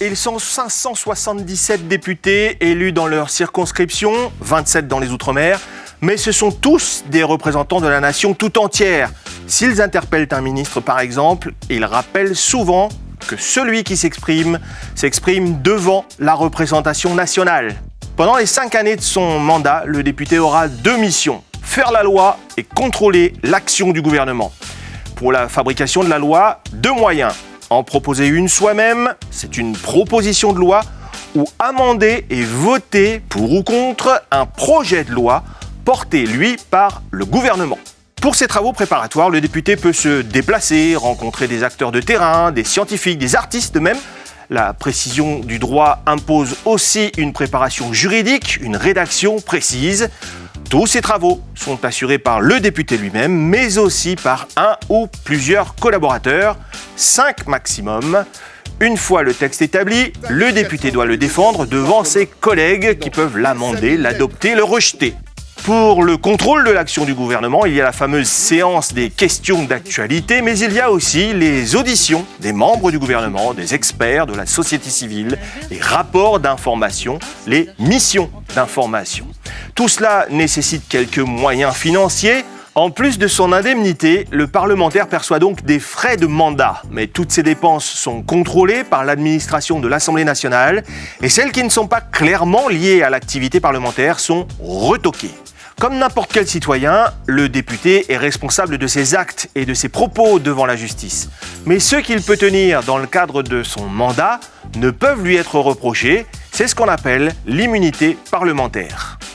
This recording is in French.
Ils sont 577 députés élus dans leur circonscription, 27 dans les Outre-mer, mais ce sont tous des représentants de la nation tout entière. S'ils interpellent un ministre par exemple, ils rappellent souvent que celui qui s'exprime devant la représentation nationale. Pendant les 5 années de son mandat, le député aura 2 missions, faire la loi et contrôler l'action du gouvernement. Pour la fabrication de la loi, 2 moyens. En proposer une soi-même, c'est une proposition de loi, ou amender et voter pour ou contre un projet de loi porté, lui, par le gouvernement. Pour ces travaux préparatoires, le député peut se déplacer, rencontrer des acteurs de terrain, des scientifiques, des artistes même. La précision du droit impose aussi une préparation juridique, une rédaction précise. Tous ces travaux sont assurés par le député lui-même, mais aussi par un ou plusieurs collaborateurs, 5 maximum. Une fois le texte établi, le député doit le défendre devant ses collègues qui peuvent l'amender, l'adopter, le rejeter. Pour le contrôle de l'action du gouvernement, il y a la fameuse séance des questions d'actualité, mais il y a aussi les auditions des membres du gouvernement, des experts, de la société civile, les rapports d'information, les missions d'information. Tout cela nécessite quelques moyens financiers. En plus de son indemnité, le parlementaire perçoit donc des frais de mandat. Mais toutes ces dépenses sont contrôlées par l'administration de l'Assemblée nationale et celles qui ne sont pas clairement liées à l'activité parlementaire sont retoquées. Comme n'importe quel citoyen, le député est responsable de ses actes et de ses propos devant la justice. Mais ceux qu'il peut tenir dans le cadre de son mandat ne peuvent lui être reprochés. C'est ce qu'on appelle l'immunité parlementaire.